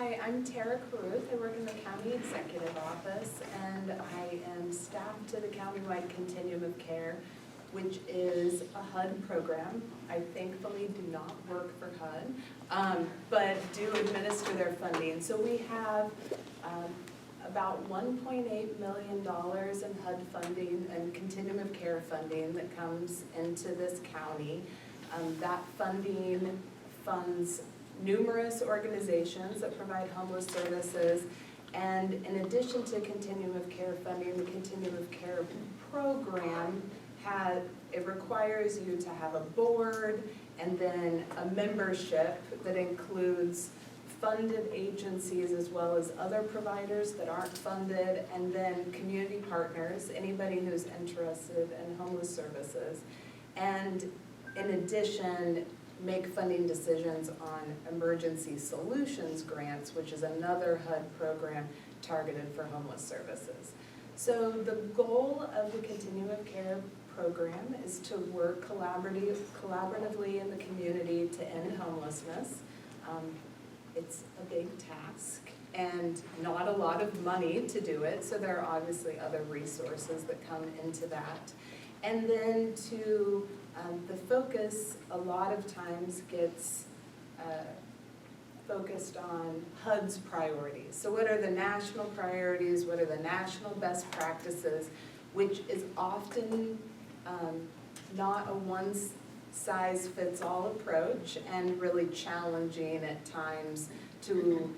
Hi, I'm Tara Carruth. I work in the County Executive Office, and I am staff to the Countywide Continuum of Care, which is a HUD program. I thankfully do not work for HUD, but do administer their funding. So we have about $1.8 million in HUD funding and Continuum of Care funding that comes into this county. That funding funds numerous organizations that provide homeless services, and in addition to Continuum of Care funding, the Continuum of Care program it requires you to have a board and then a membership that includes funded agencies as well as other providers that aren't funded, and then community partners, anybody who's interested in homeless services, and in addition, make funding decisions on emergency solutions grants, which is another HUD program targeted for homeless services. So the goal of the Continuum of Care program is to work collaboratively in the community to end homelessness. It's a big task and not a lot of money to do it, so there are obviously other resources that come into that. And then to the focus a lot of times gets focused on HUD's priorities. So what are the national priorities, what are the national best practices, which is often not a one-size-fits-all approach and really challenging at times to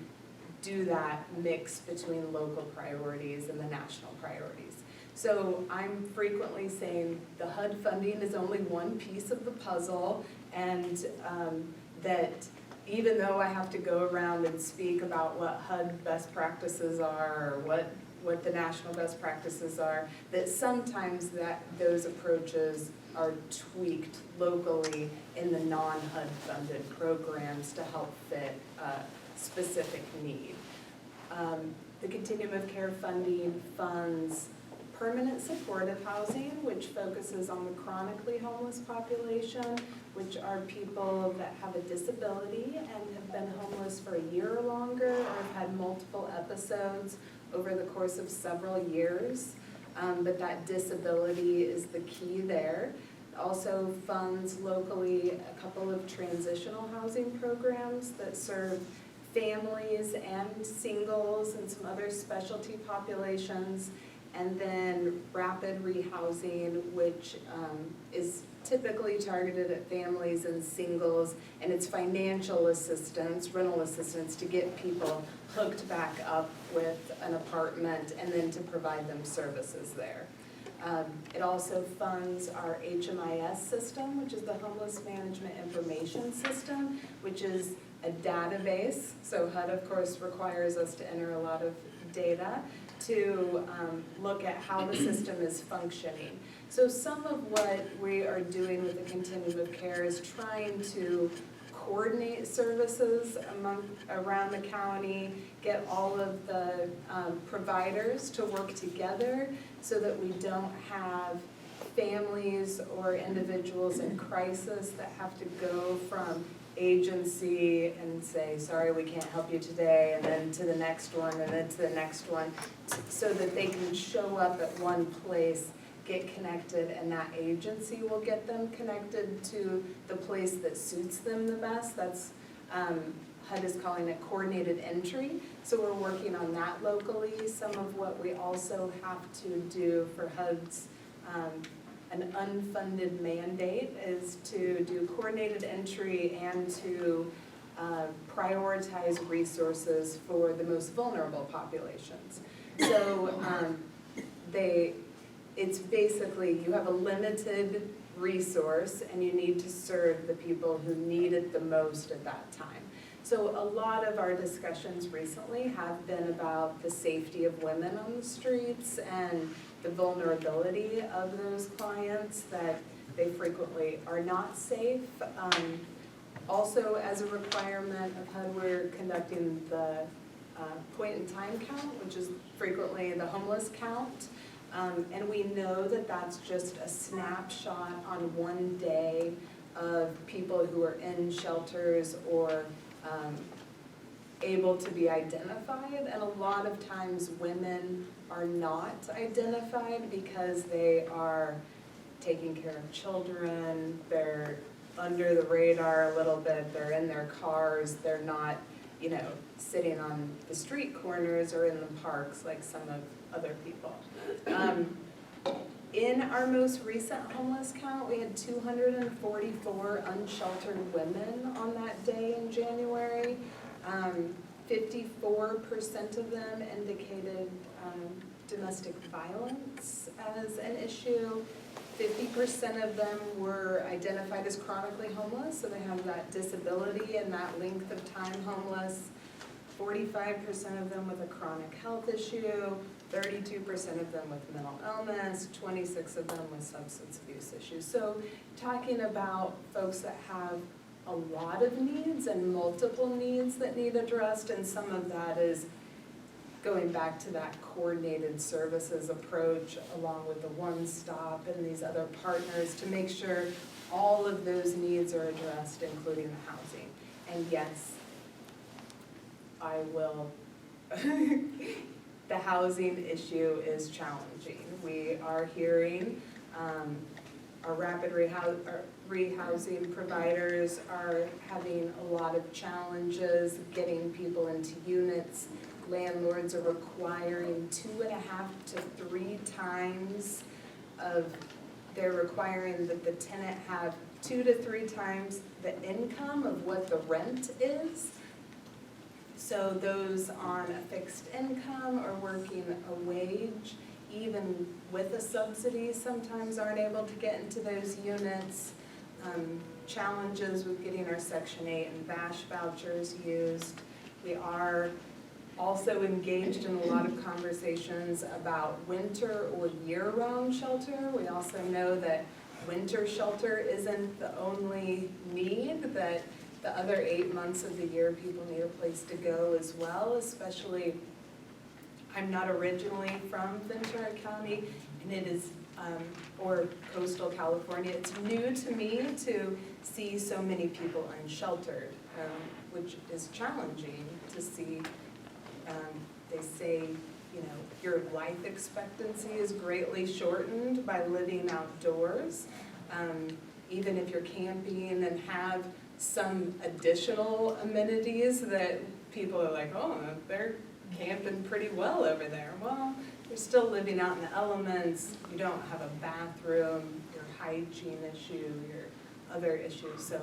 do that mix between local priorities and the national priorities. So I'm frequently saying the HUD funding is only one piece of the puzzle, and that even though I have to go around and speak about what HUD best practices are or what the national best practices are, that sometimes those approaches are tweaked locally in the non-HUD funded programs to help fit a specific need. The Continuum of Care funding funds permanent supportive housing, which focuses on the chronically homeless population, which are people that have a disability and have been homeless for a year or longer, or have had multiple episodes over the course of several years. But that disability is the key there. Also funds locally a couple of transitional housing programs that serve families and singles and some other specialty populations. And then rapid rehousing, which is typically targeted at families and singles, and it's financial assistance, rental assistance, to get people hooked back up with an apartment and then to provide them services there. It also funds our HMIS system, which is the Homeless Management Information System, which is a database. So HUD, of course, requires us to enter a lot of data to look at how the system is functioning. So some of what we are doing with the Continuum of Care is trying to coordinate services around the county, get all of the providers to work together so that we don't have families or individuals in crisis that have to go from agency and say, sorry, we can't help you today, and then to the next one, and then to the next one, so that they can show up at one place, get connected, and that agency will get them connected to the place that suits them the best. That's, HUD is calling it coordinated entry, so we're working on that locally. Some of what we also have to do for HUD's an unfunded mandate is to do coordinated entry and to prioritize resources for the most vulnerable populations. So it's basically you have a limited resource and you need to serve the people who need it the most at that time. So a lot of our discussions recently have been about the safety of women on the streets and the vulnerability of those clients, that they frequently are not safe. Also, as a requirement of HUD, we're conducting the point-in-time count, which is frequently the homeless count. And we know that that's just a snapshot on one day of people who are in shelters or able to be identified, and a lot of times women are not identified because they are taking care of children, they're under the radar a little bit, they're in their cars, they're not, you know, sitting on the street corners or in the parks like some of other people. In our most recent homeless count, we had 244 unsheltered women on that day in January. 54% of them indicated domestic violence as an issue. 50% of them were identified as chronically homeless, so they have that disability and that length of time homeless. 45% of them with a chronic health issue, 32% of them with mental illness, 26% of them with substance abuse issues. So talking about folks that have a lot of needs and multiple needs that need addressed, and some of that is going back to that coordinated services approach along with the one-stop and these other partners to make sure all of those needs are addressed, including the housing. And yes, I will, the housing issue is challenging. We are hearing our rapid rehousing providers are having a lot of challenges getting people into units. Landlords are requiring 2.5 to 3 times they're requiring that the tenant have 2 to 3 times the income of what the rent is. So those on a fixed income or working a wage, even with a subsidy, sometimes aren't able to get into those units. Challenges with getting our Section 8 and VASH vouchers used. We are also engaged in a lot of conversations about winter or year-round shelter. We also know that winter shelter isn't the only need, that the other 8 months of the year people need a place to go as well, especially, I'm not originally from Ventura County, and it is, or coastal California, it's new to me to see so many people unsheltered, which is challenging to see. They say, you know, your life expectancy is greatly shortened by living outdoors. Even if you're camping and have some additional amenities that people are like, oh, they're camping pretty well over there. Well, you're still living out in the elements. You don't have a bathroom, your hygiene issue, your other issues. So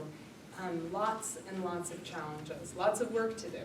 lots and lots of challenges, lots of work to do.